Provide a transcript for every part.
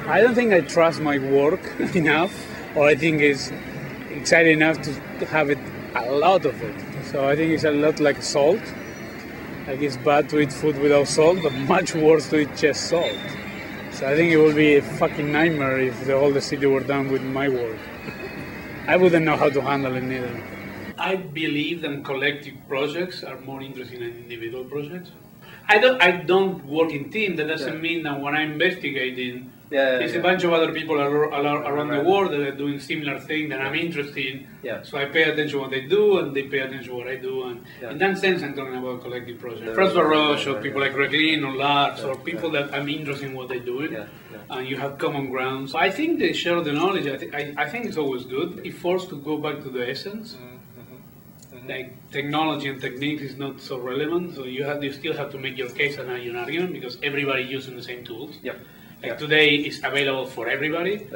I don't think I trust my work enough, or I think it's exciting enough to have it, a lot of it. So I think it's a lot like salt. Like it's bad to eat food without salt, but much worse to eat just salt. So I think it would be a fucking nightmare if the whole city were done with my work. I wouldn't know how to handle it either. I believe that collective projects are more interesting than individual projects. I don't work in team. That doesn't mean that when I'm investigating, there's a bunch of other people around the world that are doing similar things that I'm interested in. So I pay attention to what they do, and they pay attention to what I do. And in that sense, I'm talking about collective projects. Francois Roche, or people like Reglin or Lars, or people that I'm interested in what they're doing, and you have common grounds. So I think they share the knowledge. I think it's always good. It's forced to go back to the essence. Like technology and techniques is not so relevant, so you still have to make your case and an argument because everybody using the same tools. Like today it's available for everybody.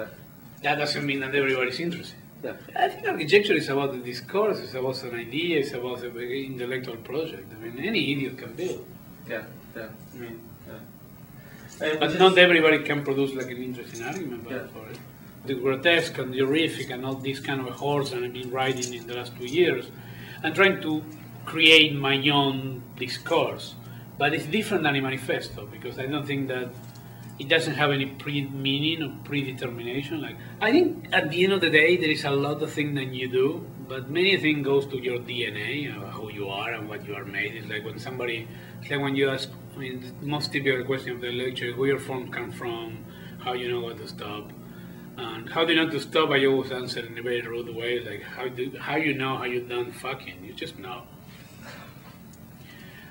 That doesn't mean that everybody's interested. I think architecture is about the discourse, it's about an idea, it's about the intellectual project. I mean, any idiot can build. But not everybody can produce like an interesting argument for it. The grotesque and the horrific and all these kind of horrors that I've been writing in the last 2 years, I'm trying to create my own discourse, but it's different than a manifesto because I don't think that it doesn't have any pre-meaning or predetermination. Like I think at the end of the day, there is a lot of things that you do, but many things goes to your DNA, who you are and what you are made. It's like when you ask, I mean, the most typical question of the lecture, where your form come from, how you know what to stop. And how do you know to stop? I always answer in a very rude way, like how you know how you're done fucking? You just know.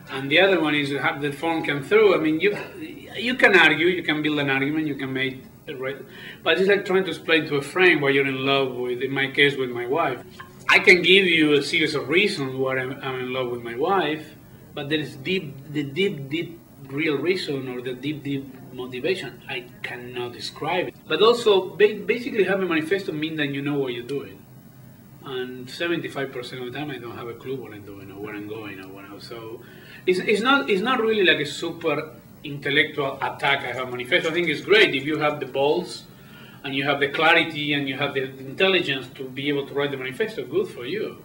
And the other one is how the form come through. I mean, you can argue, you can build an argument, you can make it right, but it's like trying to explain to a friend why you're in love with, in my case, with my wife. I can give you a series of reasons why I'm in love with my wife, but there is the deep real reason or the deep motivation. I cannot describe it. But also, basically, have a manifesto means that you know what you're doing. And 75% of the time, I don't have a clue what I'm doing or where I'm going or what else. So it's not really like a super intellectual attack. I have a manifesto. I think it's great if you have the balls and you have the clarity and you have the intelligence to be able to write the manifesto. Good for you.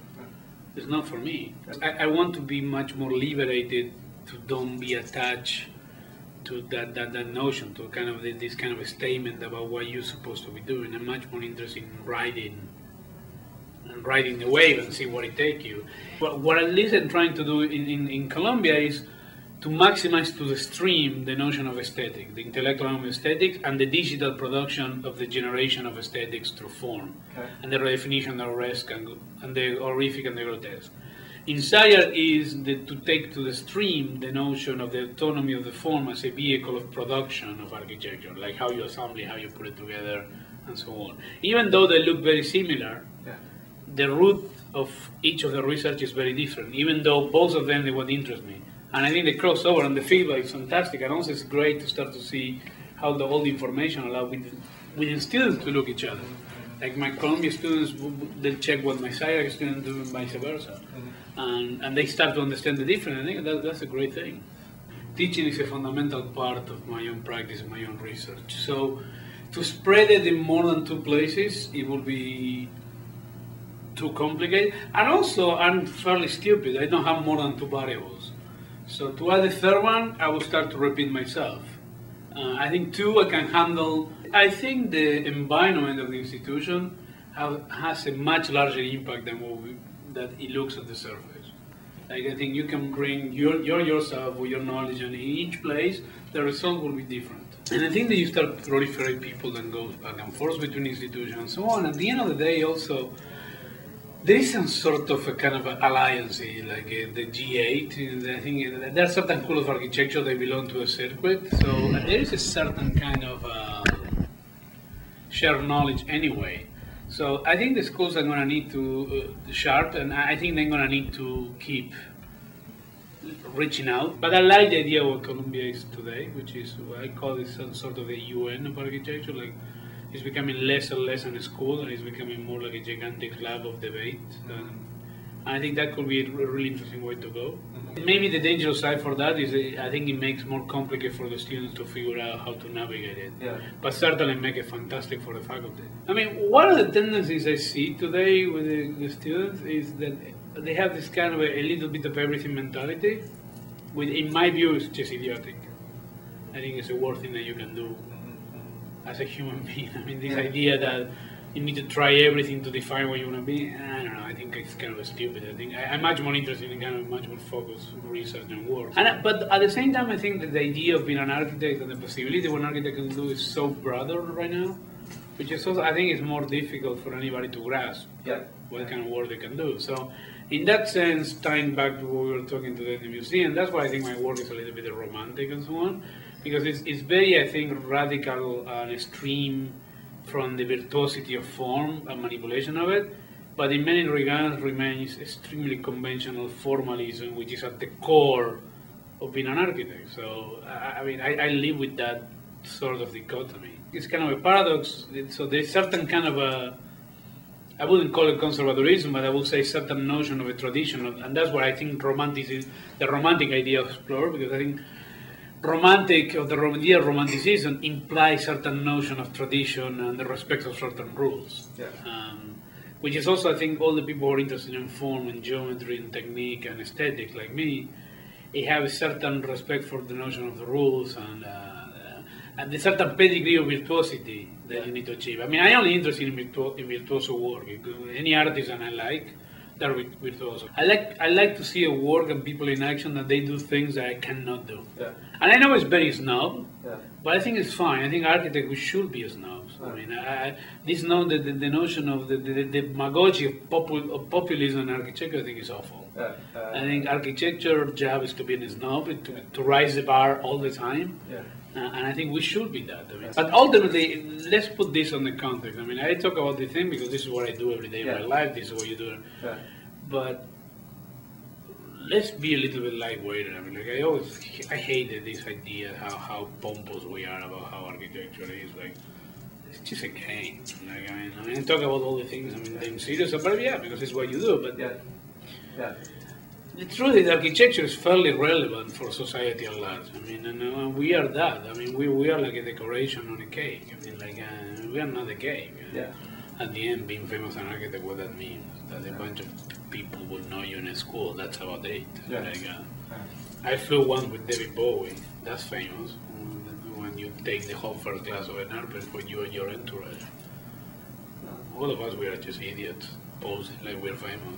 It's not for me. I want to be much more liberated, to don't be attached to that notion, to kind of this kind of a statement about what you're supposed to be doing. I'm much more interested in riding the wave and see where it takes you. What at least I'm trying to do in Colombia is to maximize to the stream the notion of aesthetics, the intellectual of aesthetics, and the digital production of the generation of aesthetics through form, and the redefinition of the arrest and the horrific and the grotesque. Inside is to take to the stream the notion of the autonomy of the form as a vehicle of production of architecture, like how you assemble it, how you put it together, and so on. Even though they look very similar, the root of each of the research is very different, even though both of them are what interest me. And I think the crossover and the feedback is fantastic, and also it's great to start to see how all the information allows within students to look at each other. Like my Columbia students, they check what my Syriac students do and vice versa. And they start to understand the difference. I think that's a great thing. Teaching is a fundamental part of my own practice and my own research. So to spread it in more than 2 places, it will be too complicated. And also, I'm fairly stupid. I don't have more than 2 variables. So to add a third one, I will start to repeat myself. I think 2 I can handle. I think the environment of the institution has a much larger impact than that it looks at the surface. Like I think you can bring yourself with your knowledge, and in each place the result will be different. And I think that you start to proliferate people that go back and forth between institutions and so on. At the end of the day, also there is some sort of a kind of alliance, like the G8. I think there are certain schools of architecture that belong to a circuit, so there is a certain kind of shared knowledge anyway. So I think the schools are going to need to sharp, and I think they're going to need to keep reaching out. But I like the idea of what Colombia is today, which is what I call it some sort of the UN of architecture. Like it's becoming less and less a school, and it's becoming more like a gigantic lab of debate. I think that could be a really interesting way to go. Maybe the dangerous side for that is I think it makes more complicated for the students to figure out how to navigate it. Yeah. But certainly make it fantastic for the faculty. I mean, one of the tendencies I see today with the students is that they have this kind of a little bit of everything mentality, which in my view is just idiotic. I think it's the worst thing that you can do as a human being. I mean, this idea that you need to try everything to define what you want to be, I don't know, I think it's kind of stupid. I think I'm much more interested in kind of much more focused research and work. But at the same time, I think that the idea of being an architect and the possibility of what an architect can do is so broader right now, which is also, I think, is more difficult for anybody to grasp what kind of work they can do. So in that sense, tying back to what we were talking today in the museum, that's why I think my work is a little bit romantic and so on, because it's very, I think, radical and extreme from the virtuosity of form and manipulation of it, but in many regards remains extremely conventional formalism, which is at the core of being an architect. So, I mean, I live with that sort of dichotomy. It's kind of a paradox. So there's certain kind of a, I wouldn't call it conservadorism, but I would say certain notion of a tradition, and that's what I think the romantic idea of explore, because I think the idea of romanticism implies certain notion of tradition and the respect of certain rules. Yeah. Which is also, I think, all the people who are interested in form and geometry and technique and aesthetics, like me, they have a certain respect for the notion of the rules and a certain pedigree of virtuosity that you need to achieve. I mean, I'm only interested in virtuoso work. Any artisan I like, they're virtuoso. I like to see a work and people in action that they do things that I cannot do. Yeah. And I know it's very snob, but I think it's fine. I think architects, we should be snobs. I mean, the notion of the demagogy of populism in architecture, I think is awful. I think architecture's job is to be a snob, to raise the bar all the time. And I think we should be that. I mean, but ultimately, let's put this on the context. I mean, I talk about this thing because this is what I do every day in my life. This is what you do. But let's be a little bit lightweight. I mean, like I hated this idea how pompous we are about how architecture is. Like, it's just a game. Like, I mean, I talk about all the things. I mean, I'm serious about it, because it's what you do. But the truth is, architecture is fairly relevant for society at large. I mean, and we are that. I mean, we are like a decoration on a cake. I mean, like we are not a cake. At the end, being famous an architect, what that means, that a bunch of people will know you in a school. That's about it. Like, I flew once with David Bowie. That's famous. When you take the whole first class of an airplane for you and your entourage. All of us, we are just idiots, posing like we're famous.